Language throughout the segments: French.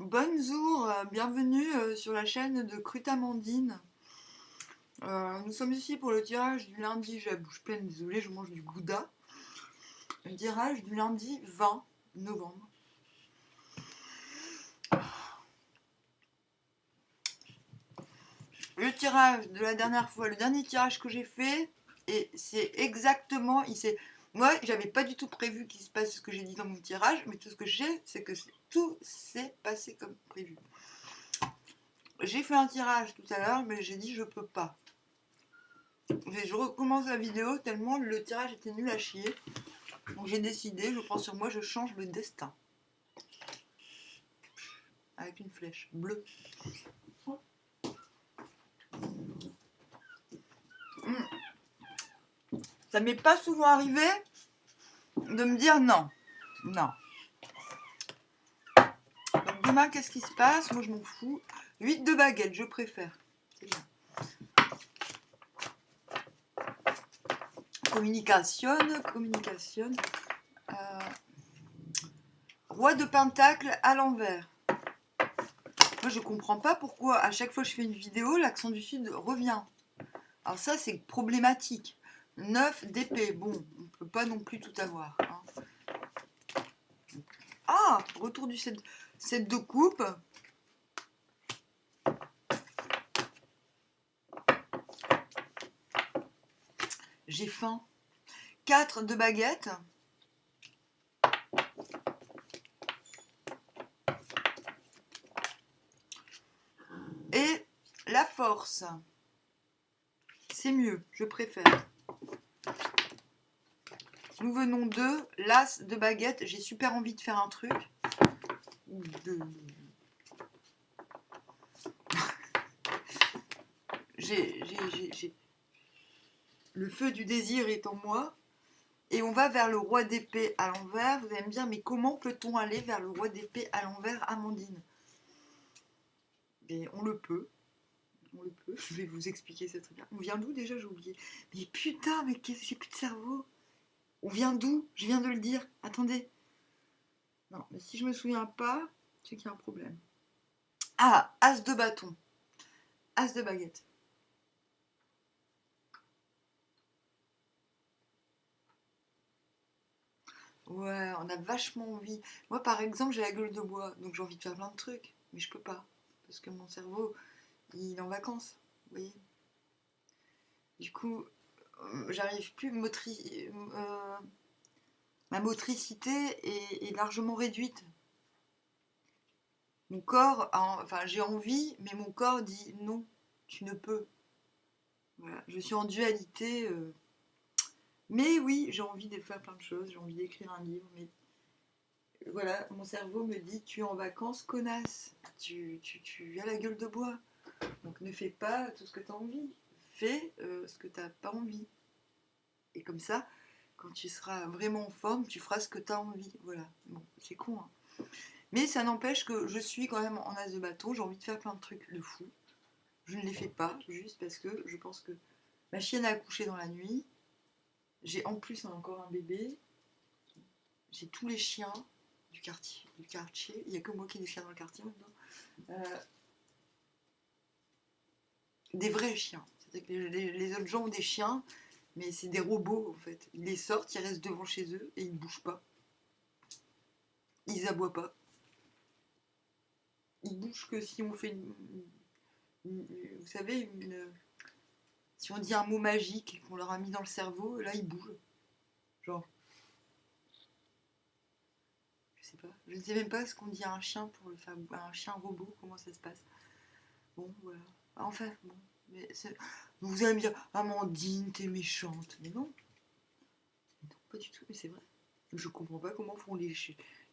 Bonjour, bienvenue sur la chaîne de Crutamandine. Nous sommes ici pour le tirage du lundi, j'ai la bouche pleine, désolée, je mange du gouda. Le tirage du lundi 20 novembre. Le tirage de la dernière fois, le dernier tirage que j'ai fait, et c'est exactement, moi j'avais pas du tout prévu qu'il se passe ce que j'ai dit dans mon tirage, mais tout ce que j'ai, c'est que tout s'est passé comme prévu. J'ai fait un tirage tout à l'heure, mais j'ai dit je peux pas. Je recommence la vidéo tellement le tirage était nul à chier. Donc j'ai décidé, je prends sur moi, je change le destin. Avec une flèche bleue. Ça m'est pas souvent arrivé de me dire non. Non. Donc demain, qu'est-ce qui se passe? Moi, je m'en fous. 8 de baguette, je préfère. C'est bien. Communication. Roi de pentacle à l'envers. Moi, je comprends pas pourquoi à chaque fois que je fais une vidéo, l'accent du sud revient. Alors ça, c'est problématique. 9 d'épée. Bon, on peut pas non plus tout avoir. Hein. Ah, retour du 7 de coupe. J'ai faim. 4 de baguette. Et la force. C'est mieux, je préfère. Nous venons de l'as de baguette. J'ai super envie de faire un truc. Le feu du désir est en moi. Et on va vers le roi d'épée à l'envers. Vous allez me dire, mais comment peut-on aller vers le roi d'épée à l'envers, Amandine? Mais on le peut. On le peut. Je vais vous expliquer ce truc-là. On vient d'où déjà? J'ai oublié. Mais putain, mais j'ai plus de cerveau. On vient d'où? Je viens de le dire. Attendez. Non, mais si je me souviens pas, c'est qu'il y a un problème. Ah, as de bâton. As de baguette. Ouais, on a vachement envie. Moi, par exemple, j'ai la gueule de bois, donc j'ai envie de faire plein de trucs, mais je peux pas. Parce que mon cerveau, il est en vacances. Vous voyez? Du coup, j'arrive plus, ma motricité est largement réduite. Mon corps, enfin j'ai envie, mais mon corps dit non, tu ne peux. Voilà, je suis en dualité. Mais oui, j'ai envie de faire plein de choses, j'ai envie d'écrire un livre, mais voilà, mon cerveau me dit tu es en vacances, connasse, tu as la gueule de bois, donc ne fais pas tout ce que tu as envie, fais ce que tu n'as pas envie. Et comme ça, quand tu seras vraiment en forme, tu feras ce que tu as envie. Voilà, bon, c'est con, hein. Mais ça n'empêche que je suis quand même en as de bâton, j'ai envie de faire plein de trucs de fou. Je ne les fais pas, juste parce que je pense que ma chienne a accouché dans la nuit, j'ai en plus encore un bébé, j'ai tous les chiens du quartier. Il n'y a que moi qui ai des chiens dans le quartier maintenant. Des vrais chiens. C'est-à-dire que les autres gens ont des chiens, mais c'est des robots en fait. Ils les sortent, ils restent devant chez eux et ils ne bougent pas. Ils aboient pas. Ils bougent que si on fait vous savez, si on dit un mot magique qu'on leur a mis dans le cerveau, là ils bougent. Genre, je sais pas. Je ne sais même pas ce qu'on dit à un chien pour le faire. Un chien robot, comment ça se passe. Bon, voilà. Enfin, bon. Mais vous allez me dire, Amandine, t'es méchante. Mais non. Non, pas du tout, mais c'est vrai. Je comprends pas comment font les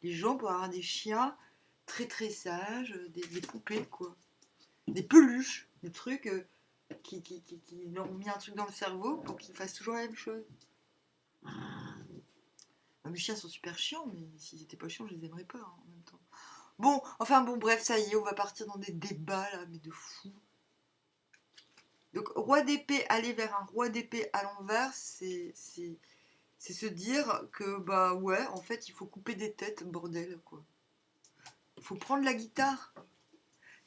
gens pour avoir des chiens très très sages, des poupées, quoi. Des peluches, des trucs qui leur ont mis un truc dans le cerveau pour qu'ils fassent toujours la même chose. Mes chiens sont super chiants, mais s'ils étaient pas chiants, je les aimerais pas hein, en même temps. Bon, enfin bon, bref, ça y est, on va partir dans des débats là, mais de fou. Donc, roi d'épée, aller vers un roi d'épée à l'envers, c'est se dire que, bah ouais, en fait, il faut couper des têtes, bordel, quoi. faut prendre la guitare.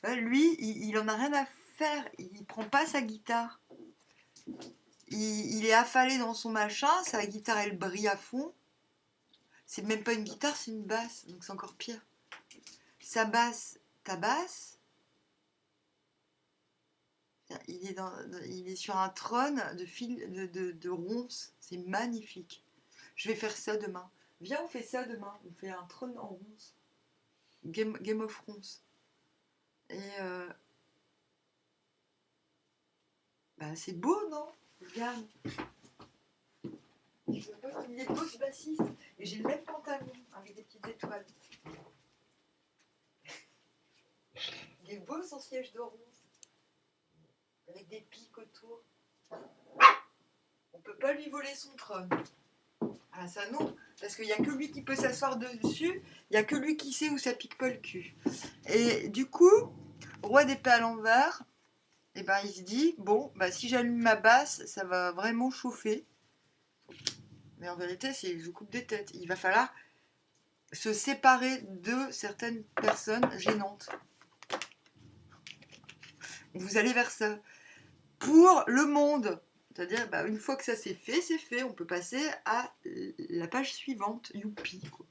Lui, il en a rien à faire. Il prend pas sa guitare. Il est affalé dans son machin. Sa guitare, elle brille à fond. C'est même pas une guitare, c'est une basse. Donc c'est encore pire. Sa basse, ta basse. Il est sur un trône de ronces. C'est magnifique. Je vais faire ça demain. Viens, on fait ça demain. On fait un trône en ronces. Game of ronces. Et bah, c'est beau, non? Regarde. Je veux pas qu'il est beau ce bassiste. Et j'ai le même pantalon avec des petites étoiles. Il est beau son siège de ronces. Avec des pics autour. On peut pas lui voler son trône. Ah ça non, parce qu'il n'y a que lui qui peut s'asseoir dessus, il n'y a que lui qui sait où ça pique pas le cul. Et du coup, roi d'épée à l'envers, et ben il se dit, bon, bah, si j'allume ma basse, ça va vraiment chauffer. Mais en vérité, c'est je coupe des têtes. Il va falloir se séparer de certaines personnes gênantes. Vous allez vers ça. Pour le monde, c'est-à-dire, bah, une fois que ça c'est fait, on peut passer à la page suivante. Youpi, quoi.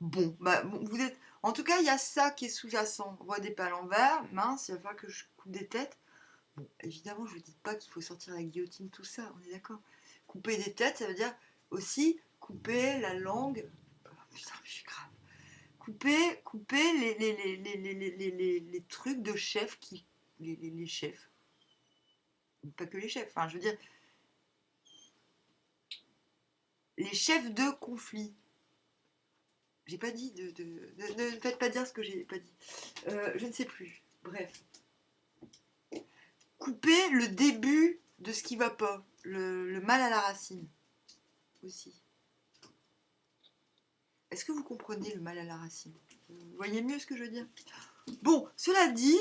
Bon, bah, vous êtes... En tout cas, il y a ça qui est sous-jacent. Roi d'épée à l'envers, mince, il va falloir que je coupe des têtes. Bon, évidemment, je ne dis pas qu'il faut sortir la guillotine, tout ça, on est d'accord. Couper des têtes, ça veut dire aussi couper la langue. Oh, putain, je suis grave. Couper les trucs de chefs qui... Les chefs. Pas que les chefs, enfin, je veux dire... Les chefs de conflit. J'ai pas dit ne faites pas dire ce que j'ai pas dit. Je ne sais plus. Bref. Couper le début de ce qui va pas. Le mal à la racine. Aussi. Est-ce que vous comprenez le mal à la racine? Vous voyez mieux ce que je veux dire? Bon, cela dit,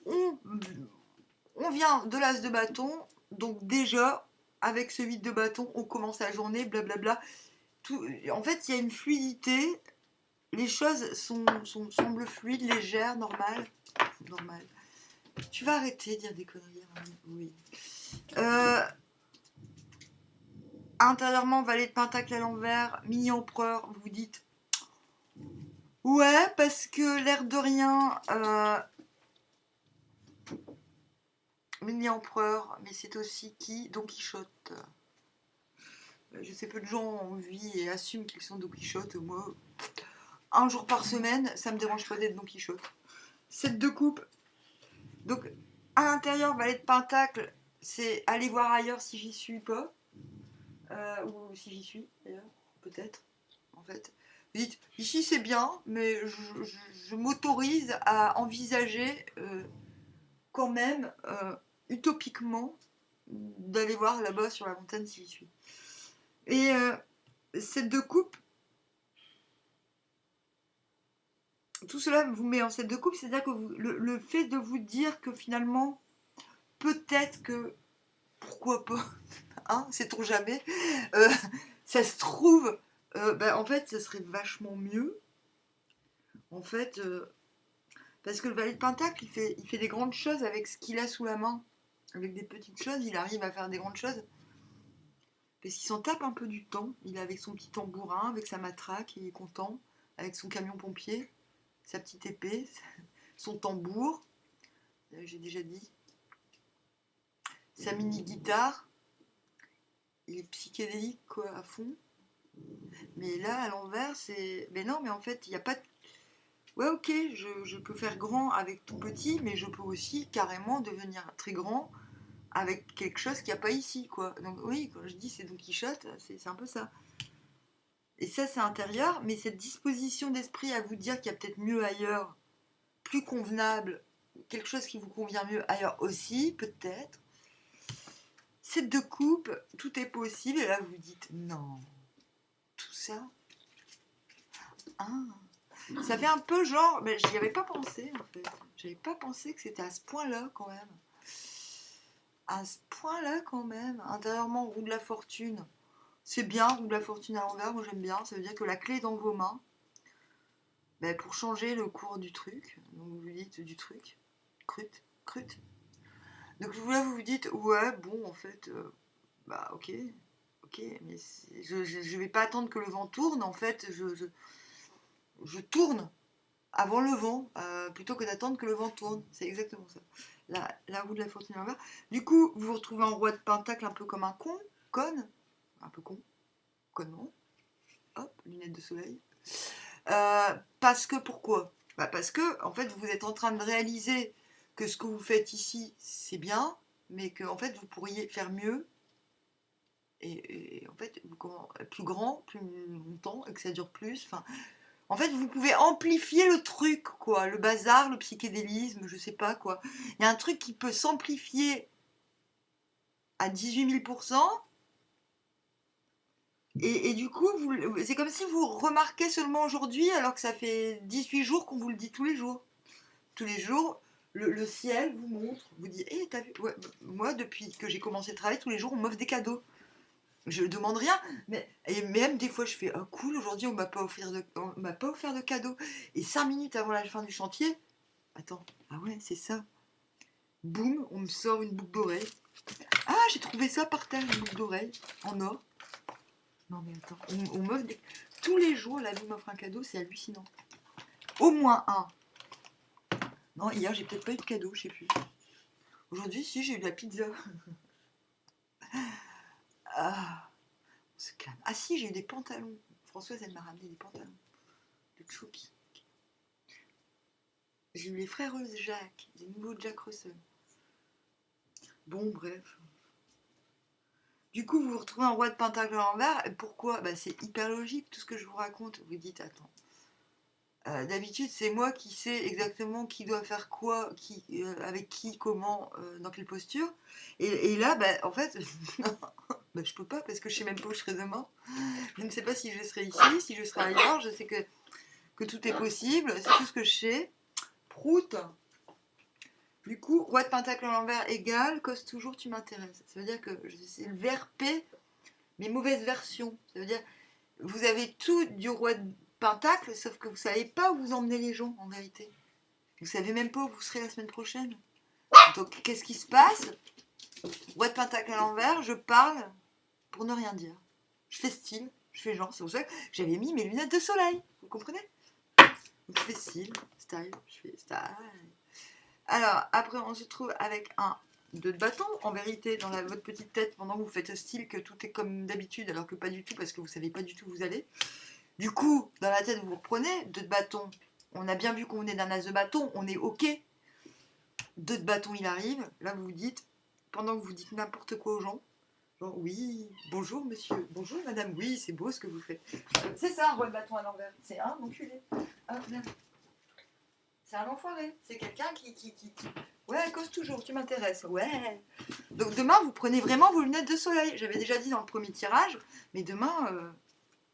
on vient de l'as de bâton. Donc déjà, avec ce 8 de bâton, on commence la journée, blablabla. En fait, il y a une fluidité. Les choses semblent fluides, légères, normales. Normales. Tu vas arrêter de dire des conneries, hein. Oui. Intérieurement, valet de pentacle à l'envers, mini-empereur, vous vous dites ouais, parce que l'air de rien, mini-empereur, mais c'est aussi qui? Don Quichotte. Je sais peu de gens ont envie et assument qu'ils sont Don Quichotte. Moi, un jour par semaine, ça me dérange pas d'être Don Quichotte. 7 de coupe. Donc, à l'intérieur, valet de pentacle, c'est aller voir ailleurs si j'y suis pas. Ou si j'y suis, d'ailleurs, peut-être, en fait. Vous dites, ici c'est bien, mais je m'autorise à envisager quand même, utopiquement, d'aller voir là-bas sur la montagne si j'y suis. Et cette de coupe, tout cela vous met en cette de coupe, c'est-à-dire que le fait de vous dire que finalement, peut-être que, pourquoi pas, hein, sait-on jamais, ça se trouve, en fait, ça serait vachement mieux. En fait, parce que le valet de pentacle, il fait des grandes choses avec ce qu'il a sous la main. Avec des petites choses, il arrive à faire des grandes choses. Parce qu'il s'en tape un peu du temps. Il est avec son petit tambourin, avec sa matraque, il est content. Avec son camion pompier, sa petite épée, son tambour, j'ai déjà dit. Sa mini-guitare. Il est psychédélique, quoi, à fond. Mais là, à l'envers, c'est... Mais non, mais en fait, il n'y a pas de... Ouais, ok, je peux faire grand avec tout petit, mais je peux aussi carrément devenir très grand avec quelque chose qu'il n'y a pas ici, quoi. Donc oui, quand je dis c'est Don Quichotte, c'est un peu ça. Et ça, c'est intérieur, mais cette disposition d'esprit à vous dire qu'il y a peut-être mieux ailleurs, plus convenable, quelque chose qui vous convient mieux ailleurs aussi, peut-être. Cette de coupe, tout est possible, et là vous vous dites non, tout ça, ah. Ça fait un peu genre, mais j'y avais pas pensé en fait. J'avais pas pensé que c'était à ce point-là quand même. À ce point-là quand même. Intérieurement, roue de la fortune. C'est bien, roue de la fortune à l'envers, moi j'aime bien. Ça veut dire que la clé est dans vos mains. bah, pour changer le cours du truc. Donc vous vous dites du truc, crut, crut. Donc là vous vous dites ouais bon en fait bah ok, ok, mais je vais pas attendre que le vent tourne, en fait je tourne avant le vent, plutôt que d'attendre que le vent tourne. C'est exactement ça. La roue de la fortune à l'envers. Du coup, vous vous retrouvez en roi de pentacle un peu comme un con, conne, un peu con, connement. Hop, lunettes de soleil. Parce que pourquoi? Bah parce que en fait vous êtes en train de réaliser que ce que vous faites ici c'est bien, mais que en fait vous pourriez faire mieux et en fait plus grand, plus longtemps et que ça dure plus. Enfin, en fait vous pouvez amplifier le truc quoi, le bazar, le psychédélisme, je sais pas quoi. Il y a un truc qui peut s'amplifier à 18 000%. Et du coup, c'est comme si vous remarquez seulement aujourd'hui, alors que ça fait 18 jours qu'on vous le dit tous les jours. Tous les jours, le ciel vous montre, vous dit hé, t'as vu ouais, moi, depuis que j'ai commencé le travail, tous les jours, on m'offre des cadeaux. Je demande rien, mais et même des fois, je fais oh, cool, aujourd'hui, on m'a pas offert de cadeau. Et 5 minutes avant la fin du chantier, attends, ah ouais, c'est ça. Boum, on me sort une boucle d'oreille. Ah, j'ai trouvé ça par terre, une boucle d'oreille en or. Non, mais attends, on m'offre des... Tous les jours, la vie m'offre un cadeau, c'est hallucinant. Au moins un. Non, hier, j'ai peut-être pas eu de cadeau, je sais plus. Aujourd'hui, si, j'ai eu de la pizza. Ah, on se calme. Ah si, j'ai eu des pantalons. Françoise, elle m'a ramené des pantalons de Chucky. J'ai eu les frères Jacques, des nouveaux Jack Russell. Bon, bref. Du coup, vous vous retrouvez en roi de pentacle à l'envers. Pourquoi? Bah, c'est hyper logique, tout ce que je vous raconte. Vous dites, attends. D'habitude, c'est moi qui sais exactement qui doit faire quoi, avec qui, comment, dans quelle posture. Et là, bah, en fait, bah, je peux pas parce que je sais même pas où je serai demain. Je ne sais pas si je serai ici, si je serai ailleurs. Je sais que tout est possible. C'est tout ce que je sais. Prout. Du coup, roi de pentacle à l'envers égale, cause toujours tu m'intéresses. Ça veut dire que c'est le verbe P, mais mauvaise version. Ça veut dire vous avez tout du roi de pentacle, sauf que vous savez pas où vous emmenez les gens en vérité. Vous savez même pas où vous serez la semaine prochaine. Donc qu'est-ce qui se passe? Roi de pentacle à l'envers, je parle pour ne rien dire. Je fais style, je fais genre, c'est pour ça que j'avais mis mes lunettes de soleil. Vous comprenez? Donc je fais style, je fais style. Alors, après, on se trouve avec un 2 de bâton. En vérité, dans votre petite tête, pendant que vous faites style, que tout est comme d'habitude, alors que pas du tout, parce que vous savez pas du tout où vous allez. Du coup, dans la tête, vous reprenez 2 de bâton. On a bien vu qu'on venait d'un as de bâton, on est OK. 2 de bâton, il arrive. Là, vous vous dites, pendant que vous dites n'importe quoi aux gens, genre, oui, bonjour monsieur, bonjour madame, oui, c'est beau ce que vous faites. C'est ça, un roi de bâton à l'envers. C'est un enculé. Ah, merde. C'est un enfoiré. C'est quelqu'un qui... Ouais, cause toujours, tu m'intéresses. Ouais. Donc demain, vous prenez vraiment vos lunettes de soleil. J'avais déjà dit dans le premier tirage, mais demain,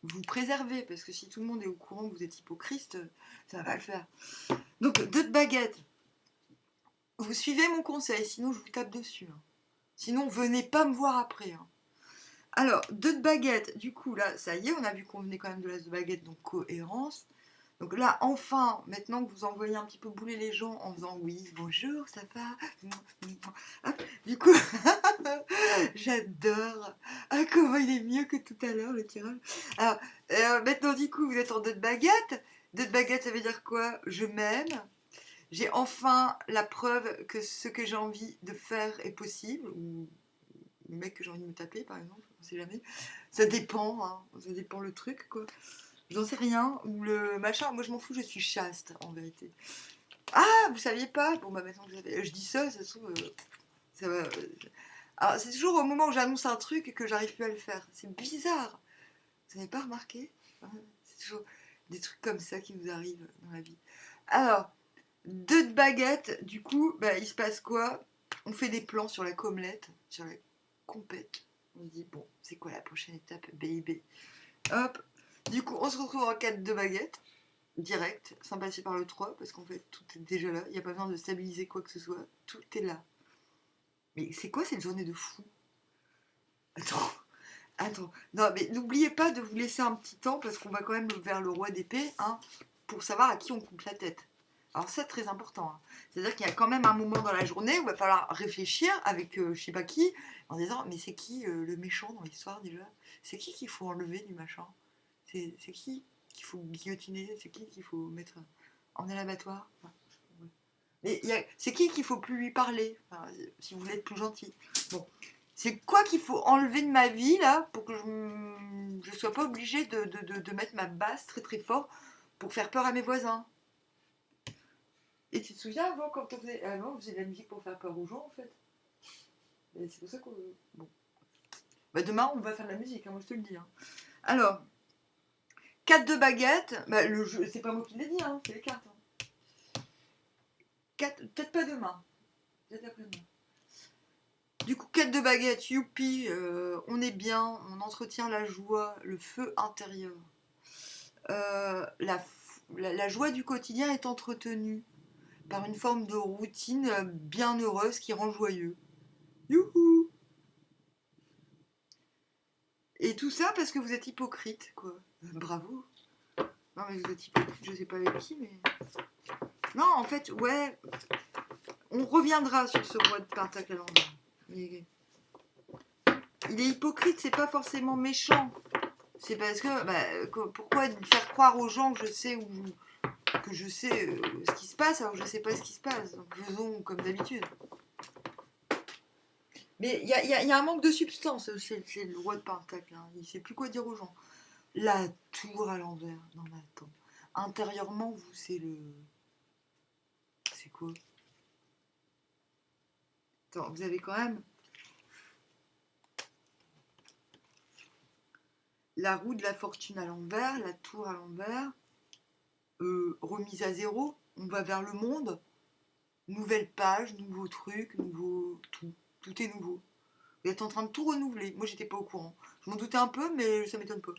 vous préservez, parce que si tout le monde est au courant que vous êtes hypocrite, ça va pas le faire. Donc, 2 de baguette. Vous suivez mon conseil, sinon je vous tape dessus. Hein. Sinon, venez pas me voir après. Hein. Alors, 2 de baguette. Du coup, là, ça y est, on a vu qu'on venait quand même de l'as de baguette, donc cohérence. Donc là, enfin, maintenant que vous envoyez un petit peu bouler les gens en faisant oui, bonjour, ça va. Hop, du coup, j'adore. Ah, comment il est mieux que tout à l'heure, le tirage. Alors, maintenant, du coup, vous êtes en 2 de baguette. 2 de baguette, ça veut dire quoi? Je m'aime. J'ai enfin la preuve que ce que j'ai envie de faire est possible. Ou le mec que j'ai envie de me taper, par exemple, on sait jamais. Ça dépend, hein. Ça dépend le truc, quoi. J'en sais rien, ou le machin, moi je m'en fous, je suis chaste en vérité. Ah, vous saviez pas? Bon bah maintenant que je dis ça, ça se trouve, ça va. Alors c'est toujours au moment où j'annonce un truc que j'arrive plus à le faire. C'est bizarre. Vous n'avez pas remarqué? C'est toujours des trucs comme ça qui vous arrivent dans la vie. Alors, 2 de baguette, du coup, bah, il se passe quoi? On fait des plans sur la commelette, sur la compète. On se dit, bon, c'est quoi la prochaine étape, baby? Hop, du coup, on se retrouve en 4 de baguette, direct, sans passer par le 3, parce qu'en fait, tout est déjà là. Il n'y a pas besoin de stabiliser quoi que ce soit. Tout est là. Mais c'est quoi cette journée de fou? Attends, attends. Non, mais n'oubliez pas de vous laisser un petit temps, parce qu'on va quand même vers le roi d'épée. Hein. pour savoir à qui on coupe la tête. Alors c'est très important. Hein. C'est-à-dire qu'il y a quand même un moment dans la journée où il va falloir réfléchir avec je sais pas qui, en disant mais c'est qui le méchant dans l'histoire déjà? C'est qui qu'il faut enlever du machin? C'est qui qu'il faut guillotiner? C'est qui qu'il faut mettre en abattoir? Enfin, ouais. Mais c'est qui qu'il faut plus lui parler? Enfin, si vous voulez être plus gentil. Bon. C'est quoi qu'il faut enlever de ma vie là pour que je sois pas obligée de mettre ma basse très très fort pour faire peur à mes voisins? Et tu te souviens avant quand on faisait de la musique pour faire peur aux gens en fait. Et c'est pour ça qu'on. Bon. Bah demain on va faire de la musique, hein, moi je te le dis. Hein. Alors, 4 de baguette, bah le jeu, c'est pas moi qui l'ai dit, hein, c'est les cartes. Hein. 4, peut-être pas demain. Peut-être après-demain. Du coup, 4 de baguette, youpi, on est bien, on entretient la joie, le feu intérieur. La joie du quotidien est entretenue par une forme de routine bien heureuse qui rend joyeux. Youhou! Et tout ça parce que vous êtes hypocrite, quoi. Bravo. Non, mais vous êtes hypocrite, je sais pas avec qui, mais. Non, en fait, ouais. On reviendra sur ce roi de Pentacle à l'envers. Il est hypocrite, c'est pas forcément méchant. C'est parce que. Pourquoi faire croire aux gens que je sais ce qui se passe alors que je sais pas ce qui se passe. Donc faisons comme d'habitude. Mais il y a un manque de substance, c'est le roi de Pentacle. Hein. Il sait plus quoi dire aux gens. La tour à l'envers. Non mais attends. Intérieurement, vous, c'est le. C'est quoi? Attends, vous avez quand même la roue de la fortune à l'envers, la tour à l'envers, remise à zéro, on va vers le monde, nouvelle page, nouveau truc, nouveau tout. Tout est nouveau. Vous êtes en train de tout renouveler. Moi, j'étais pas au courant. Je m'en doutais un peu, mais ça m'étonne pas.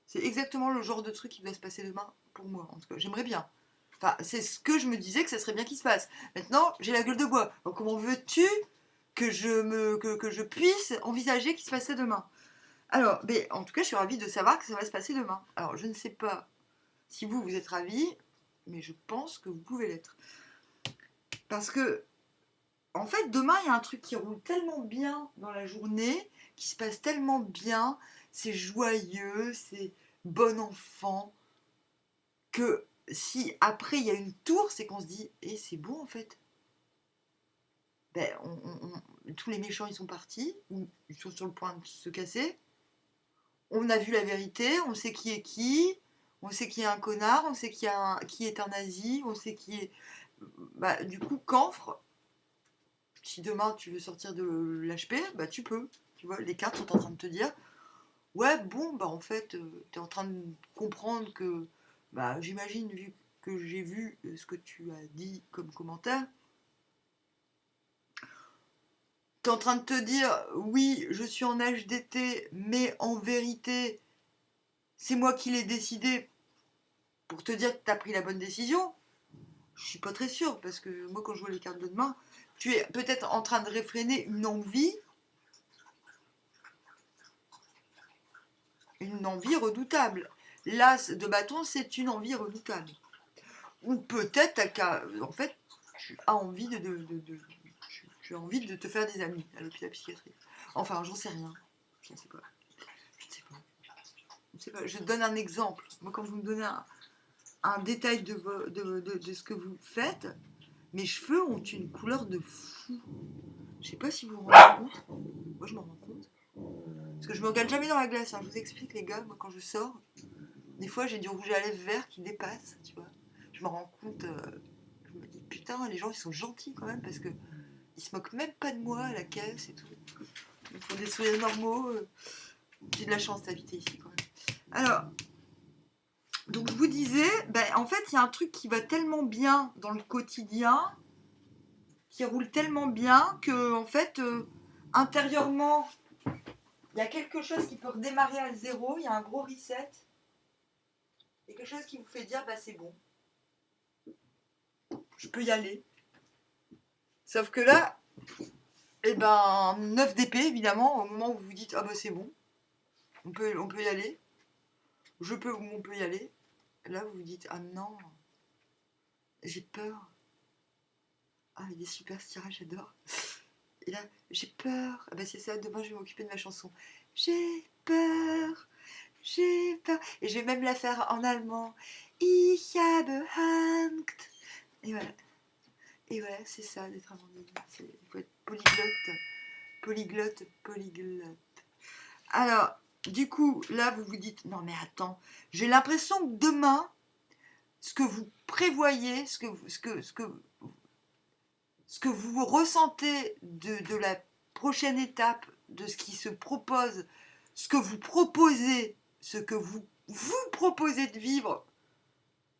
C'est exactement le genre de truc qui va se passer demain pour moi, en tout cas. J'aimerais bien. Enfin, c'est ce que je me disais que ça serait bien qu'il se passe. Maintenant, j'ai la gueule de bois. Donc, comment veux-tu que je puisse envisager qu'il se passe ça demain? Alors, mais en tout cas, je suis ravie de savoir que ça va se passer demain. Alors, je ne sais pas si vous êtes ravis, mais je pense que vous pouvez l'être. Parce que, en fait, demain, il y a un truc qui roule tellement bien dans la journée, qui se passe tellement bien, c'est joyeux, c'est bon enfant, que si après il y a une tour, c'est qu'on se dit, c'est bon en fait. Ben, tous les méchants ils sont partis, ou ils sont sur le point de se casser. On a vu la vérité, on sait qui est qui, on sait qui est un connard, on sait qui est un nazi, on sait qui est. Bah, du coup, Campre, si demain tu veux sortir de l'HP, bah tu peux. Tu vois, les cartes sont en train de te dire, ouais, bon, bah en fait, t'es en train de comprendre que, bah j'imagine, vu que j'ai vu ce que tu as dit comme commentaire, t'es en train de te dire, oui, je suis en HDT, mais en vérité, c'est moi qui l'ai décidé pour te dire que t'as pris la bonne décision. Je suis pas très sûre, parce que moi, quand je vois les cartes de demain, tu es peut-être en train de réfréner une envie redoutable. L'as de bâton, c'est une envie redoutable. Ou peut-être, en fait, tu as envie tu as envie de te faire des amis à l'hôpital psychiatrique. Enfin, j'en sais rien. Je ne sais pas. Je ne sais pas. Je ne sais pas. Je te donne un exemple. Moi, quand vous me donnez un détail de ce que vous faites, mes cheveux ont une couleur de fou. Je sais pas si vous vous rendez compte. Moi, je m'en rends compte. Parce que je me regarde jamais dans la glace. Hein. Je vous explique, les gars. Moi, quand je sors, des fois, j'ai du rouge à lèvres vert qui dépasse, tu vois. Je me rends compte. Je me dis, putain, les gens, ils sont gentils quand même parce que ils se moquent même pas de moi à la caisse et tout. Ils font des sourires normaux. J'ai de la chance d'habiter ici quand même. Alors, donc je vous disais, en fait, il y a un truc qui va tellement bien dans le quotidien, qui roule tellement bien que, en fait, intérieurement, il y a quelque chose qui peut redémarrer à zéro. Il y a un gros reset. Il y a quelque chose qui vous fait dire, c'est bon. Je peux y aller. Sauf que là, 9 d'épée, évidemment, au moment où vous vous dites, c'est bon, on peut y aller. On peut y aller. là vous vous dites, ah non, j'ai peur. Ah, il est super ce tirage, j'adore. Et là, j'ai peur. Ah bah c'est ça, demain je vais m'occuper de ma chanson. J'ai peur, j'ai peur. Et je vais même la faire en allemand. Ich habe Angst. Et voilà. Et voilà, c'est ça d'être amandine. Il faut être polyglotte. Polyglotte, polyglotte. Alors, du coup, là, vous vous dites, non mais attends, j'ai l'impression que demain, ce que vous prévoyez, ce que vous ressentez de la prochaine étape, de ce qui se propose, ce que vous proposez, ce que vous proposez de vivre,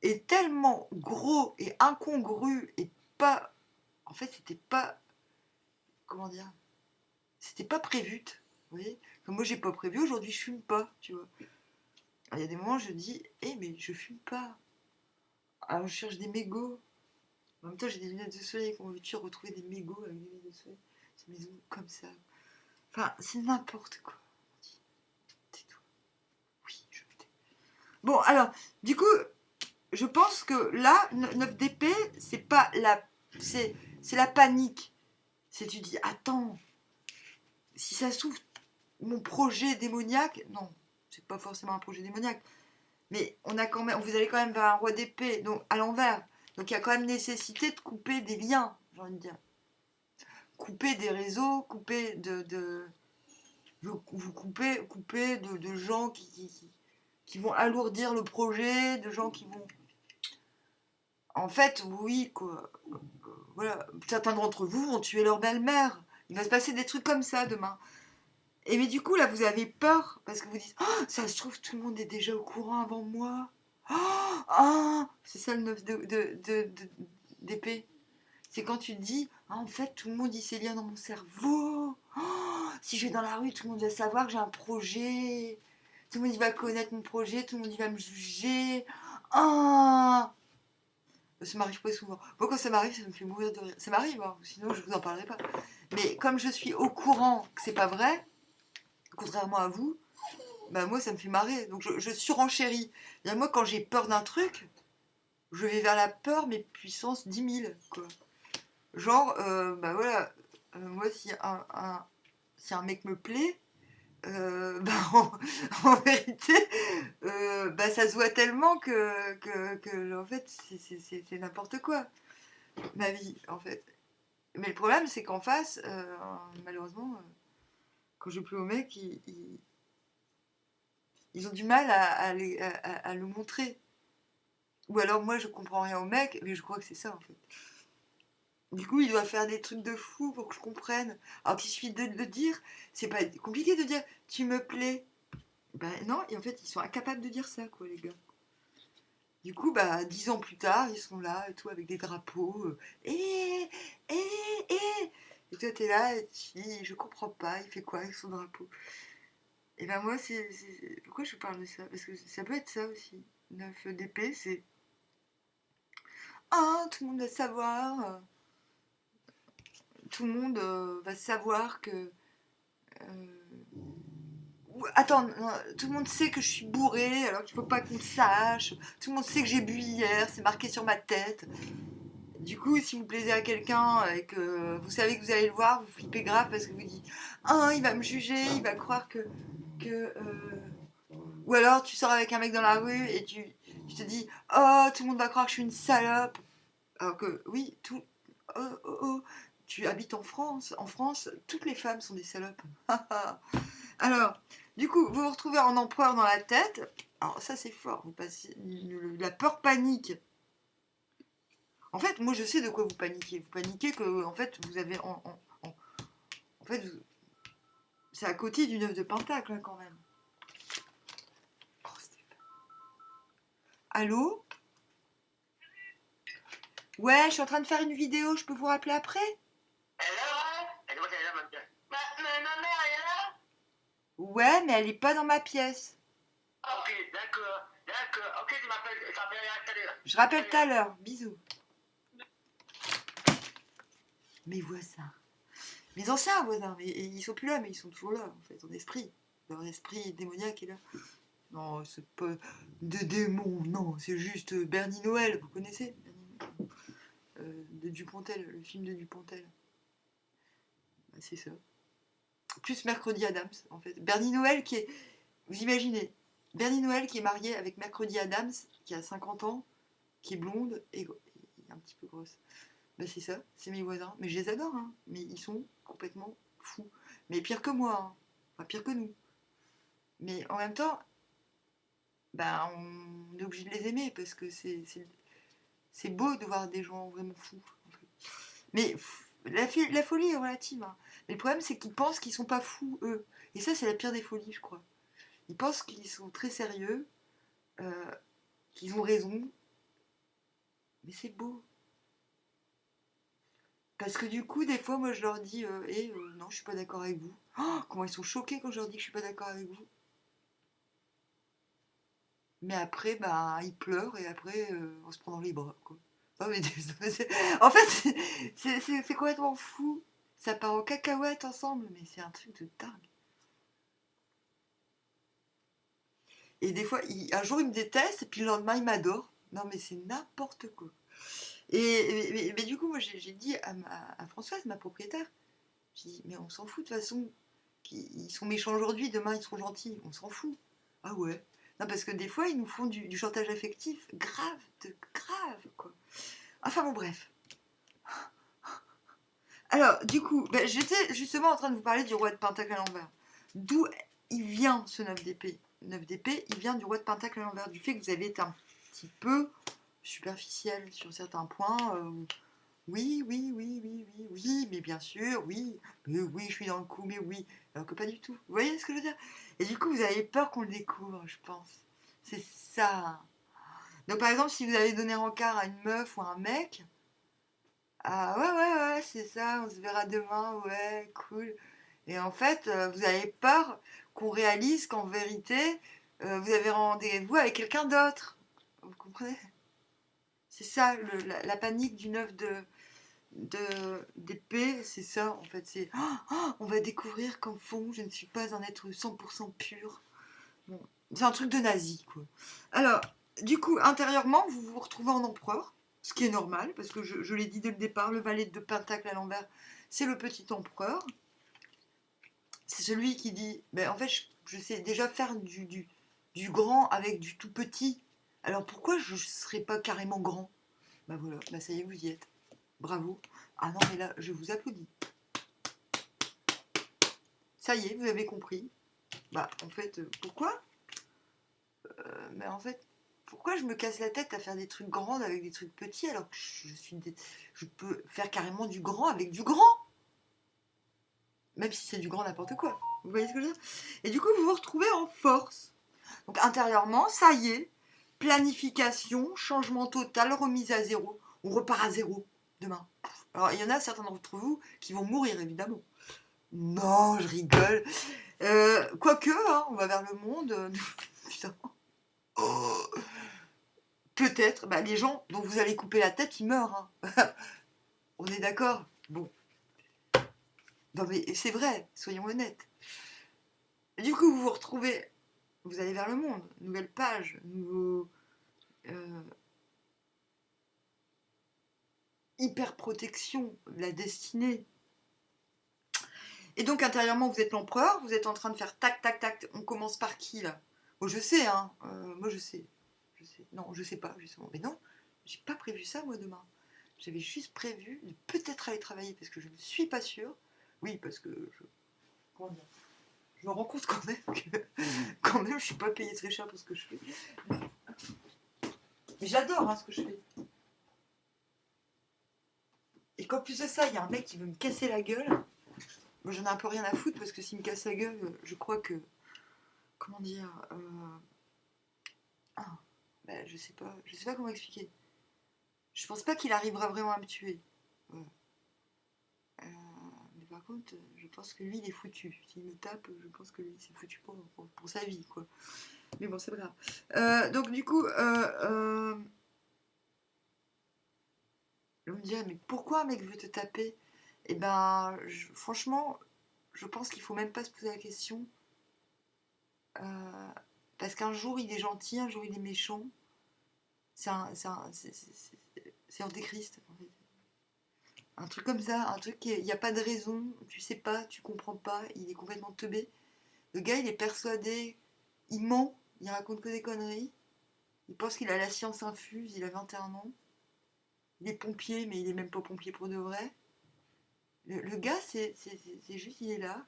est tellement gros et incongru et pas... En fait, c'était pas... Comment dire? C'était pas prévu, vous voyez? Comme moi, j'ai pas prévu, aujourd'hui, je fume pas, tu vois. Il y a des moments, je dis, mais je fume pas. Alors, je cherche des mégots. En même temps, j'ai des lunettes de soleil. Comment veux-tu retrouver des mégots avec des lunettes de soleil? Cette maison comme ça. Enfin, c'est n'importe quoi. C'est tout. Oui, je me tais. Bon, alors, du coup, je pense que là, 9 d'épée, c'est pas la... C'est la panique. C'est tu dis, attends, si ça se trouve, mon projet démoniaque... Non, c'est pas forcément un projet démoniaque. Mais on a quand même, vous allez quand même vers un roi d'épée, donc à l'envers. Donc il y a quand même nécessité de couper des liens, j'ai envie de dire. Couper des réseaux, couper vous coupez de gens qui vont alourdir le projet, de gens qui vont... En fait, oui, quoi. Voilà. Certains d'entre vous vont tuer leur belle-mère. Il va se passer des trucs comme ça demain. Et mais du coup, là, vous avez peur, parce que vous dites, oh, ça se trouve, tout le monde est déjà au courant avant moi. Oh, c'est ça le 9 d'épée. C'est quand tu te dis, ah, en fait, tout le monde y ses liens dans mon cerveau. Oh, si je vais dans la rue, tout le monde va savoir que j'ai un projet. Tout le monde y va connaître mon projet, tout le monde y va me juger. Ah, ça m'arrive pas souvent. Moi, quand ça m'arrive, ça me fait mourir de rire. Ça m'arrive, hein, sinon je vous en parlerai pas. Mais comme je suis au courant que c'est pas vrai, contrairement à vous, bah moi ça me fait marrer. Donc je surenchéris. Et moi, quand j'ai peur d'un truc, je vais vers la peur, mais puissance 10 000, quoi. Genre, bah voilà, moi si un mec me plaît, bah, en vérité, bah, ça se voit tellement que en fait, c'est n'importe quoi, ma vie, en fait. Mais le problème, c'est qu'en face, malheureusement, quand je plais aux mecs, ils ont du mal à le montrer. Ou alors moi, je comprends rien aux mecs, mais je crois que c'est ça, en fait. Du coup, il doit faire des trucs de fou pour que je comprenne. Alors qu'il suffit de le dire, c'est pas compliqué de dire tu me plais. Ben non, et en fait, ils sont incapables de dire ça, quoi, les gars. Du coup, bah, 10 ans plus tard, ils sont là et tout, avec des drapeaux. Et toi, t'es là, et tu dis, je comprends pas, il fait quoi avec son drapeau? Et ben moi, pourquoi je parle de ça? Parce que ça peut être ça aussi. 9 d'épée, c'est. Ah, tout le monde va savoir. Tout le monde va savoir que. Attends, non, tout le monde sait que je suis bourrée, alors qu'il faut pas qu'on le sache. Tout le monde sait que j'ai bu hier, c'est marqué sur ma tête. Du coup, si vous plaisez à quelqu'un et que vous savez que vous allez le voir, vous flippez grave parce que vous dites, ah, il va me juger, il va croire Ou alors tu sors avec un mec dans la rue et tu te dis, oh, tout le monde va croire que je suis une salope. Alors que oui, oh, oh, oh, tu habites en France. En France, toutes les femmes sont des salopes. Alors, du coup, vous vous retrouvez en empereur dans la tête. Alors ça, c'est fort. Vous passez la peur panique. En fait, moi, je sais de quoi vous paniquez. Vous paniquez que, en fait, vous avez... En fait, c'est à côté du 9 de Pentacle, hein, quand même. Oh, allô? Ouais, je suis en train de faire une vidéo. Je peux vous rappeler après? Ma mère, elle est là? Ouais, mais elle est pas dans ma pièce. Ok, d'accord, d'accord. Ok, tu m'appelles tout à l'heure. Je rappelle tout à l'heure. Bisous. Mes voisins. Mes anciens voisins. Ils sont plus là, mais ils sont toujours là, en fait, en esprit. Leur esprit démoniaque est là. Non, c'est pas des démons, non, c'est juste Bernie Noël, vous connaissez de Dupontel, le film de Dupontel. Bah, c'est ça. Plus Mercredi Adams, en fait. Bernie Noël qui est. Vous imaginez, Bernie Noël qui est marié avec Mercredi Adams, qui a 50 ans, qui est blonde et un petit peu grosse. Bah, c'est ça, c'est mes voisins. Mais je les adore, hein. Mais ils sont complètement fous. Mais pire que moi, hein. Enfin, pire que nous. Mais en même temps, bah, on est obligé de les aimer parce que c'est beau de voir des gens vraiment fous. En fait. Mais la folie est relative. Hein. Mais le problème, c'est qu'ils pensent qu'ils sont pas fous, eux. Et ça, c'est la pire des folies, je crois. Ils pensent qu'ils sont très sérieux, euh, qu'ils ont raison. Mais c'est beau. Parce que du coup, des fois, moi, je leur dis non, je suis pas d'accord avec vous. Oh, comment ils sont choqués quand je leur dis que je suis pas d'accord avec vous. Mais après, bah, ils pleurent et après, on se prend dans les bras, quoi. Non, mais en fait, c'est complètement fou. Ça part en cacahuète ensemble, mais c'est un truc de dingue. Et des fois, un jour, il me déteste et puis le lendemain, il m'adore. Non, mais c'est n'importe quoi. Mais du coup, moi, j'ai dit à Françoise, ma propriétaire, j'ai dit, mais on s'en fout de toute façon. Ils sont méchants aujourd'hui, demain, ils seront gentils. On s'en fout. Ah ouais. Non, parce que des fois, ils nous font du chantage affectif grave, de grave, quoi. Enfin bon, bref. Alors, du coup, bah, j'étais justement en train de vous parler du roi de Pentacle à l'envers. D'où il vient ce 9 d'épée 9 d'épée, il vient du roi de Pentacle à l'envers, du fait que vous avez été un petit peu superficiel sur certains points. Oui, oui, oui, oui, oui, oui, mais bien sûr, oui, mais oui, je suis dans le coup, mais oui, alors que pas du tout. Vous voyez ce que je veux dire? Et du coup, vous avez peur qu'on le découvre, je pense. C'est ça. Donc, par exemple, si vous avez donné rencard à une meuf ou à un mec, ah ouais, ouais, ouais, c'est ça, on se verra demain, ouais, cool. Et en fait, vous avez peur qu'on réalise qu'en vérité, vous avez rendez-vous avec quelqu'un d'autre. Vous comprenez? C'est ça, la panique du 9 d'épée, c'est ça, en fait. C'est on va découvrir qu'en fond, je ne suis pas un être 100% pur. Bon, c'est un truc de nazi, quoi. Alors, du coup, intérieurement, vous vous retrouvez en empereur, ce qui est normal, parce que je l'ai dit dès le départ, le valet de Pentacle à l'envers, c'est le petit empereur. C'est celui qui dit, ben, en fait, je sais déjà faire du grand avec du tout petit. Alors pourquoi je ne serais pas carrément grand? Ben voilà, ben ça y est, vous y êtes. Bravo. Ah non, mais là, je vous applaudis. Ça y est, vous avez compris. Bah, en fait, pourquoi Mais en fait, pourquoi je me casse la tête à faire des trucs grands avec des trucs petits alors que je peux faire carrément du grand avec du grand, même si c'est du grand n'importe quoi. Vous voyez ce que je veux dire? Et du coup, vous vous retrouvez en force. Donc intérieurement, ça y est, planification, changement total, remise à zéro. On repart à zéro demain. Alors il y en a certains d'entre vous qui vont mourir évidemment. Non, je rigole. Quoique, hein, on va vers le monde. Putain. Oh, peut-être, bah, les gens dont vous allez couper la tête, ils meurent. Hein. On est d'accord? Bon. Non mais c'est vrai, soyons honnêtes. Du coup, vous vous retrouvez, vous allez vers le monde, nouvelle page, nouveau euh, hyper protection, la destinée. Et donc intérieurement, vous êtes l'empereur, vous êtes en train de faire tac tac tac. On commence par qui là? Bon, je sais, hein. Moi je sais. Je sais. Non, je sais pas justement. Mais non, j'ai pas prévu ça moi demain. J'avais juste prévu de peut-être aller travailler parce que je ne suis pas sûre. Oui, parce que comment dire, je me rends compte quand même que je suis pas payée très cher pour ce que je fais. Mais j'adore hein, ce que je fais. Et qu'en plus de ça, il y a un mec qui veut me casser la gueule. Moi j'en ai un peu rien à foutre parce que s'il me casse la gueule, je crois que. Comment dire ah, bah, je sais pas comment expliquer. Je pense pas qu'il arrivera vraiment à me tuer. Ouais. Euh, mais par contre, je pense que lui, il est foutu. S'il me tape, je pense que lui, c'est foutu pour sa vie, quoi. Mais bon, c'est pas grave. Donc, du coup, je me dirais, mais pourquoi un mec veut te taper? Eh ben, franchement, je pense qu'il faut même pas se poser la question. parce qu'un jour il est gentil, un jour il est méchant. C'est Antéchrist, en fait. Un truc comme ça, un truc il n'y a pas de raison, tu sais pas, tu comprends pas, il est complètement teubé. Le gars, il est persuadé, il ment, il raconte que des conneries. Il pense qu'il a la science infuse, il a 21 ans. Il est pompier, mais il est même pas pompier pour de vrai. Le gars, c'est juste, il est là.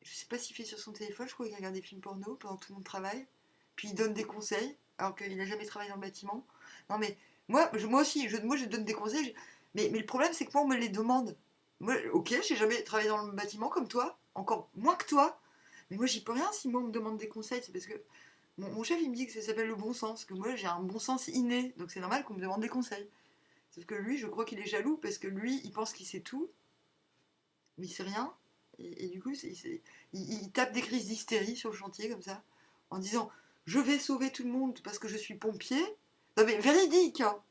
Je sais pas s'il fait sur son téléphone, je crois qu'il regarde des films porno pendant que tout le monde travaille. Puis il donne des conseils, alors qu'il n'a jamais travaillé dans le bâtiment. Non mais, moi aussi, je donne des conseils. Mais le problème, c'est que moi, on me les demande. Moi, ok, j'ai jamais travaillé dans le bâtiment comme toi, encore moins que toi. Mais moi, j'y peux rien si moi, on me demande des conseils. C'est parce que mon chef, il me dit que ça s'appelle le bon sens, que moi, j'ai un bon sens inné. Donc c'est normal qu'on me demande des conseils. Sauf que lui, je crois qu'il est jaloux parce que lui, il pense qu'il sait tout, mais il sait rien. Et du coup, il tape des crises d'hystérie sur le chantier comme ça, en disant je vais sauver tout le monde parce que je suis pompier. Non mais véridique, hein.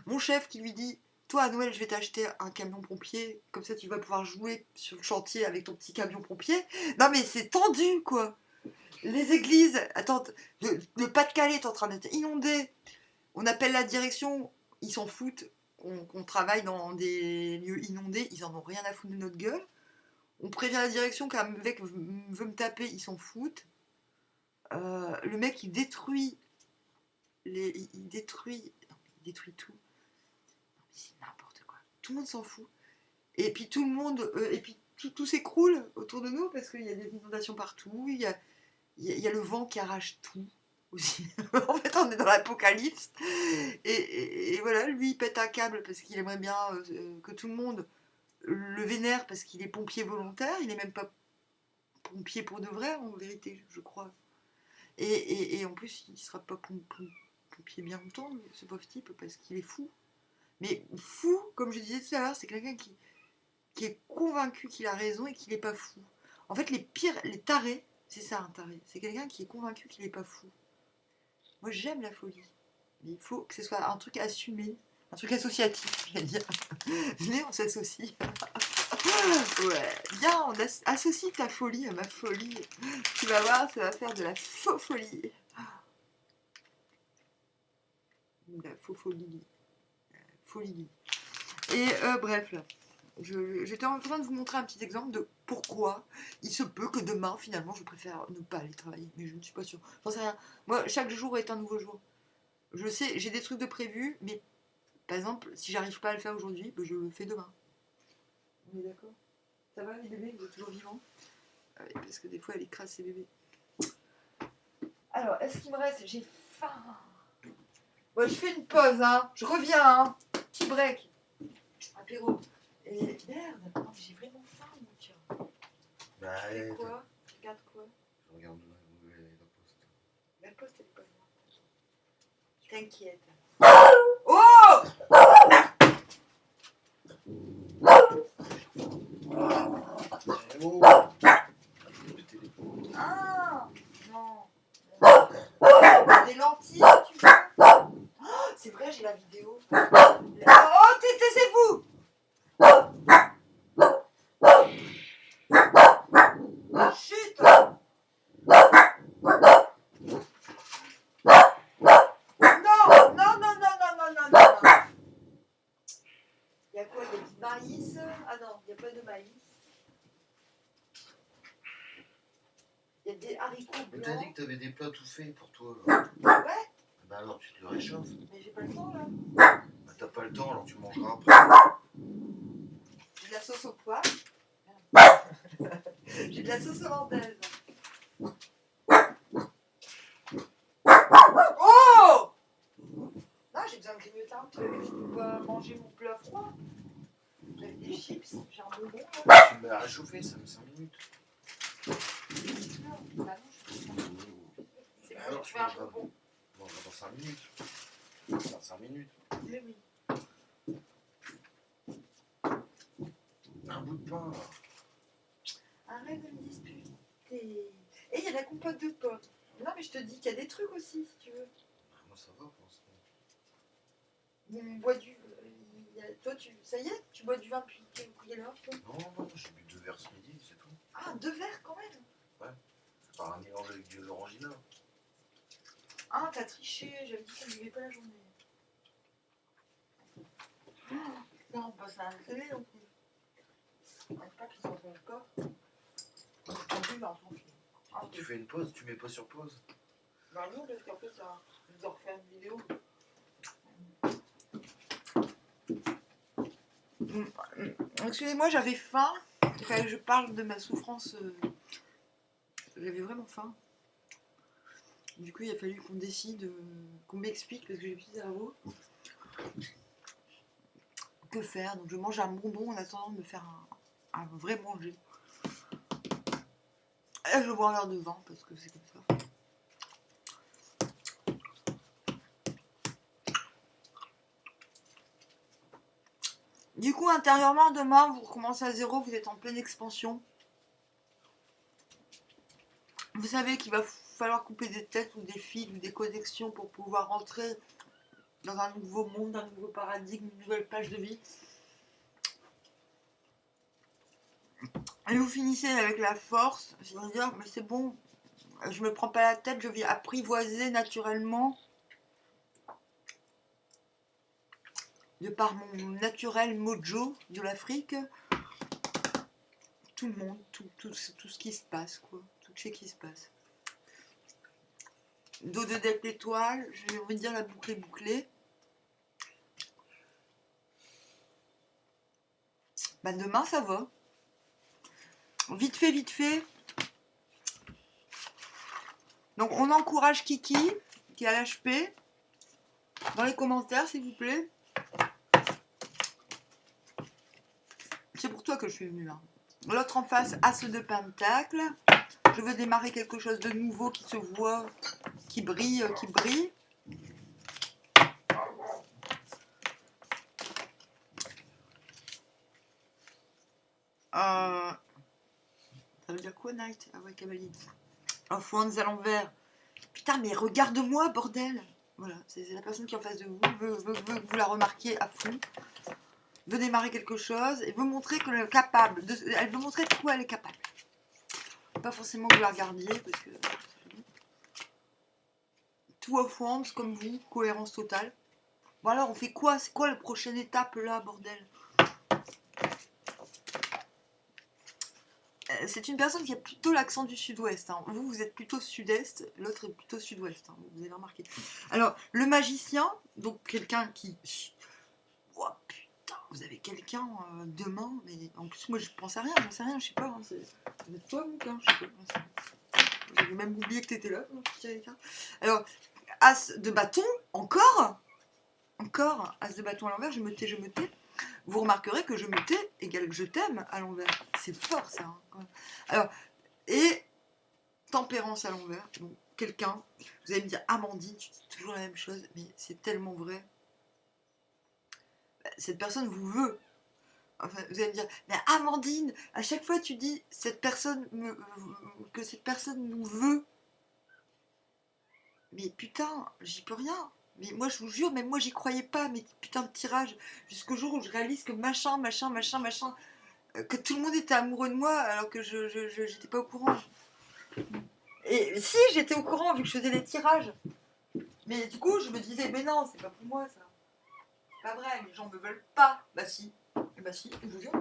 Mon chef qui lui dit toi à Noël je vais t'acheter un camion pompier, comme ça tu vas pouvoir jouer sur le chantier avec ton petit camion pompier. Non mais c'est tendu quoi. Les églises, attends, le Pas-de-Calais est en train d'être inondé. On appelle la direction, ils s'en foutent qu'on travaille dans des lieux inondés, ils en ont rien à foutre de notre gueule. On prévient la direction qu'un mec veut me taper, ils s'en foutent. Le mec, il détruit tout. C'est n'importe quoi. Tout le monde s'en fout. Et puis tout le monde, et puis tout s'écroule autour de nous parce qu'il y a des inondations partout. Il y a le vent qui arrache tout aussi. En fait, on est dans l'apocalypse. Et voilà, lui, il pète un câble parce qu'il aimerait bien que tout le monde le vénère parce qu'il est pompier volontaire. Il n'est même pas pompier pour de vrai, en vérité, je crois. Et en plus, il ne sera pas pompier bien longtemps, ce pauvre type, parce qu'il est fou. Mais fou, comme je disais tout à l'heure, c'est quelqu'un qui est convaincu qu'il a raison et qu'il n'est pas fou. En fait, les tarés, c'est ça un taré. C'est quelqu'un qui est convaincu qu'il n'est pas fou. Moi, j'aime la folie. Mais il faut que ce soit un truc assumé, un truc associatif, je vais dire. Venez, on s'associe. Ouais, viens, on associe ta folie à ma folie. Tu vas voir, ça va faire de la faux folie. De la faux folie. Folie. Et bref, là. J'étais en train de vous montrer un petit exemple de pourquoi il se peut que demain, finalement, je préfère ne pas aller travailler. Mais je ne suis pas sûre. J'en sais rien. Moi, chaque jour est un nouveau jour. Je sais, j'ai des trucs de prévus, mais par exemple, si j'arrive pas à le faire aujourd'hui, ben, je le fais demain. On est d'accord? Ça va les bébés? Vous êtes toujours vivants? Parce que des fois, elle écrase ses bébés. Alors, est-ce qu'il me reste? J'ai faim. Bon, je fais une pause, hein. Je reviens, hein. Petit break. Apéro. Et merde, non, j'ai vraiment faim, mon tien. Bah, Tu fais quoi? Tu regardes quoi? je regarde la poste. La poste, elle est pas loin. T'inquiète. Oh! C'est bon. Ah! Non. Des lentilles, tu veux? Oh, c'est vrai, j'ai la vidéo. Oh, taisez-vous! Chut! Non, non, non, non, non, non, non, non. Il y a quoi? Il y a du maïs? Ah non, il n'y a pas de maïs. Il y a des haricots Mais blancs. t'as dit que t'avais des plats tout faits pour toi. Ouais, Bah alors tu te le réchauffes. mais j'ai pas le temps là. Bah t'as pas le temps, alors tu mangeras après. J'ai de la sauce au poivre. J'ai de la sauce hollandaise. Oh! Non, j'ai besoin de grignoter un truc. Je peux pas manger mon plat froid. J'avais des chips, j'ai un bonbon là. Tu me mets à réchauffer, ça met 5 minutes. Bah non, je peux pas. C'est bon, Alors tu tu veux un mangeras bonbon? dans 5 minutes. Dans 5 minutes. Oui, oui. Un bout de pain là. Arrête de me disputer. Et il y a de la compote de pommes. Non, mais je te dis qu'il y a des trucs aussi, si tu veux. Bah, moi ça va pour l'instant. On boit du. Toi, ça y est, tu bois du vin depuis quelle heure, toi? Non, j'ai bu 2 verres ce midi, c'est tout. Ah, 2 verres quand même. par un mélange avec de l'orangina. Ah, t'as triché, j'avais dit qu'on ne vivait pas la journée. Non, on passe à la télé donc. Je pense pas qu'ils s'entendent pas. En plus, bah, on s'en fout. Ah, Tu fais une pause, tu mets pas sur pause. bah non, parce qu'en fait, ça, je dois refaire une vidéo. Excusez-moi, j'avais faim. Il fallait que je parle de ma souffrance. J'avais vraiment faim. Du coup, il a fallu qu'on décide, qu'on m'explique, parce que j'ai plus de cerveau. Que faire? Donc, je mange un bonbon en attendant de me faire un vrai manger. Et je bois un verre de vin, parce que c'est comme ça. Du coup, intérieurement, demain, vous recommencez à zéro, vous êtes en pleine expansion. Vous savez qu'il va falloir couper des têtes ou des fils ou des connexions pour pouvoir rentrer dans un nouveau monde, un nouveau paradigme, une nouvelle page de vie. Et vous finissez avec la force, c'est-à-dire, mais c'est bon, je me prends pas la tête, je vais apprivoiser naturellement, de par mon naturel mojo de l'Afrique, tout le monde, tout ce qui se passe, quoi, tout ce qui se passe. Dos de deck l'étoile, j'ai envie de dire la boucle est bouclée. Bah demain ça va. Vite fait, vite fait. Donc on encourage Kiki, qui a l'HP, dans les commentaires s'il vous plaît. C'est pour toi que je suis venue là. L'autre en face, As de Pentacle. Je veux démarrer quelque chose de nouveau qui se voit, qui brille, qui brille. Ça veut dire quoi, Night? Ah ouais, Cavalier. Of Wands à l'envers. Putain, mais regarde-moi, bordel! Voilà, c'est la personne qui est en face de vous, veut que vous la remarquiez à fond. Veut démarrer quelque chose et veut montrer qu'elle est capable. Elle veut montrer de quoi elle est capable. Pas forcément que vous la regardiez, parce que... Two of Wands, comme vous, cohérence totale. Bon alors, on fait quoi? C'est quoi la prochaine étape, là, bordel? C'est une personne qui a plutôt l'accent du sud-ouest. Hein. Vous, vous êtes plutôt sud-est, l'autre est plutôt sud-ouest. Hein. Vous avez remarqué. Alors, le magicien, donc quelqu'un qui... Oh putain, vous avez quelqu'un demain, mais en plus, moi, je pense à rien, j'en sais rien, je sais pas. Hein. C'est toi, mon gars, je sais pas. J'avais même oublié que t'étais là. Alors, As de bâton, encore, As de bâton à l'envers, je me tais, je me tais. Vous remarquerez que je me tais égale que je t'aime à l'envers. C'est fort ça. Hein. Alors, et tempérance à l'envers. Donc, quelqu'un, vous allez me dire, Amandine, tu dis toujours la même chose, mais c'est tellement vrai. Cette personne vous veut. Enfin, vous allez me dire, mais Amandine, à chaque fois tu dis que cette personne nous veut. Mais putain, j'y peux rien. Mais moi je vous jure, même moi j'y croyais pas, mais putain de tirage, jusqu'au jour où je réalise que machin, que tout le monde était amoureux de moi alors que j'étais pas au courant. Et si, j'étais au courant vu que je faisais les tirages. Mais du coup, je me disais, mais non, c'est pas pour moi ça. Pas vrai, les gens me veulent pas. Bah si, je vous jure.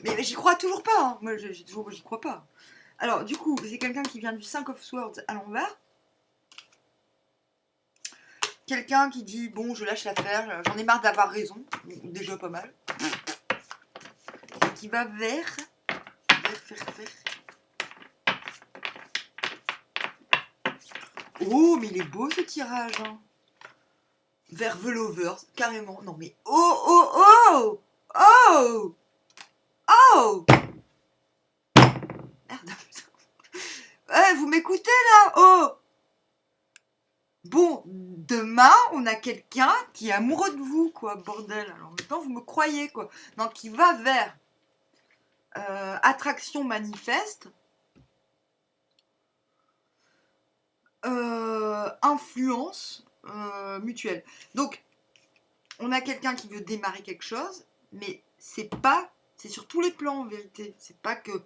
Mais j'y crois toujours pas. Hein. Moi, j'y crois pas. Alors, du coup, c'est quelqu'un qui vient du 5 of Swords à l'envers. Quelqu'un qui dit, bon, je lâche l'affaire, j'en ai marre d'avoir raison. Déjà pas mal. Et qui va vers. Oh, mais il est beau ce tirage. Hein. Vers The Lovers, carrément. Non, mais oh, oh, oh! Oh! Oh! Merde. Ouais, vous m'écoutez là? Oh! Bon, demain, on a quelqu'un qui est amoureux de vous, quoi, bordel. Alors maintenant, vous me croyez, quoi. Donc, qui va vers attraction manifeste, influence mutuelle. Donc, on a quelqu'un qui veut démarrer quelque chose, mais c'est sur tous les plans en vérité. C'est pas que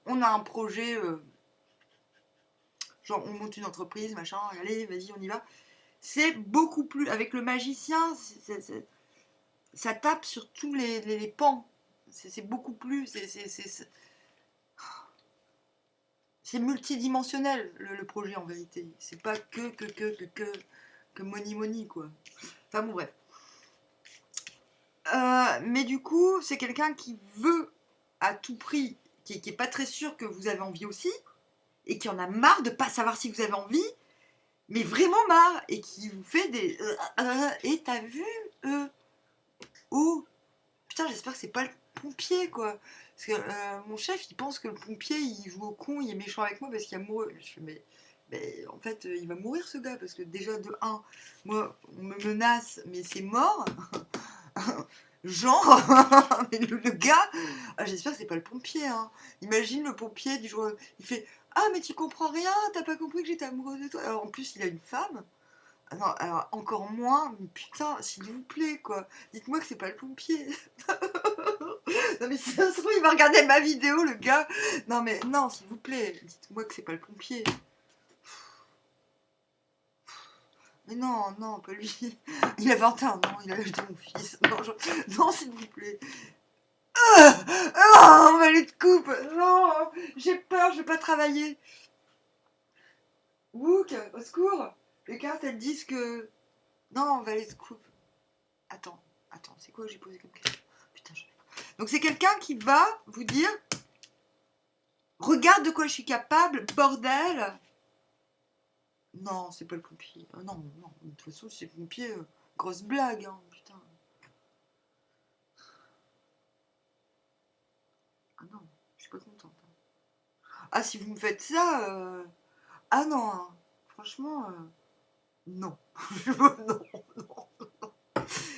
on a un projet genre on monte une entreprise, machin, allez, vas-y, on y va. C'est beaucoup plus. Avec le magicien, ça tape sur tous les pans. C'est beaucoup plus. C'est multidimensionnel le projet en vérité. C'est pas que money, quoi. Enfin bon, bref. Mais du coup, c'est quelqu'un qui veut à tout prix, qui est pas très sûr que vous avez envie aussi, et qui en a marre de pas savoir si vous avez envie, mais vraiment marre, et qui vous fait des... et t'as vu oh, putain, j'espère que c'est pas le pompier, quoi. Parce que mon chef, il pense que le pompier, il joue au con, il est méchant avec moi parce qu'il a mouru. Je fais, mais en fait, il va mourir ce gars, parce que déjà, de un, moi, on me menace, mais c'est mort. Genre, mais le gars, j'espère que c'est pas le pompier. Hein. Imagine le pompier du jour, il fait ah, mais tu comprends rien, t'as pas compris que j'étais amoureuse de toi. Alors en plus, il a une femme. Ah non, alors encore moins, mais putain, s'il vous plaît, quoi. Dites-moi que c'est pas le pompier. Non, mais si ça se trouve, il va regarder ma vidéo, le gars. Non, mais non, s'il vous plaît, dites-moi que c'est pas le pompier. Mais non, non, pas lui. Il a 21 ans, il a acheté mon fils. Non, non, s'il vous plaît. On va aller de coupe. Non, j'ai peur, je vais pas travailler. Wook, au secours. Les cartes, elles disent que... Non, on va aller de coupe. Attends, c'est quoi que j'ai posé comme question? Putain, donc c'est quelqu'un qui va vous dire regarde de quoi je suis capable, bordel. Non, c'est pas le pompier. Non, non, de toute façon, c'est le pompier. Grosse blague, hein, putain. Ah non, je suis pas contente. Ah, si vous me faites ça, ah non, hein. Franchement, non. Non, non.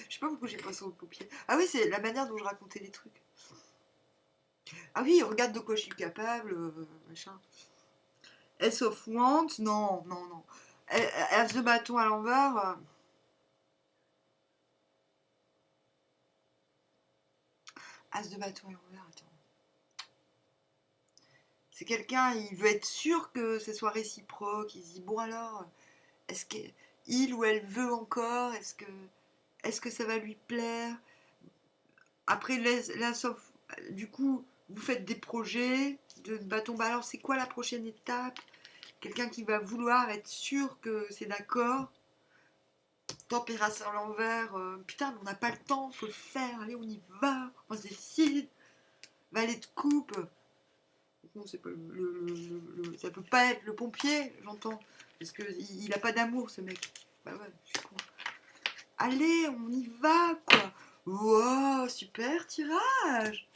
Je sais pas pourquoi j'ai passé au pompier. Ah oui, c'est la manière dont je racontais les trucs. Ah oui, regarde de quoi je suis capable, machin. S of Want, non, non, non. As de bâton à l'envers. As de bâton à l'envers, attends. C'est quelqu'un, il veut être sûr que ce soit réciproque. Il se dit, bon alors, est-ce qu'il ou elle veut encore? Est-ce que ça va lui plaire? Après, du coup, vous faites des projets de bâton balance. C'est quoi la prochaine étape? Quelqu'un qui va vouloir être sûr que c'est d'accord. Température à l'envers. Putain, mais on n'a pas le temps, faut le faire. Allez, on y va. On se décide. Valet de coupe. Non, c'est pas ça peut pas être le pompier, j'entends. Parce qu'il a pas d'amour, ce mec. Bah ouais, je suis con. Allez, on y va, quoi. Wow, super tirage.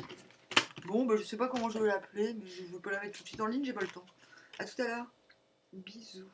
Bon, bah je sais pas comment je vais l'appeler, mais je veux pas la mettre tout de suite en ligne, j'ai pas le temps. À tout à l'heure. Bisous.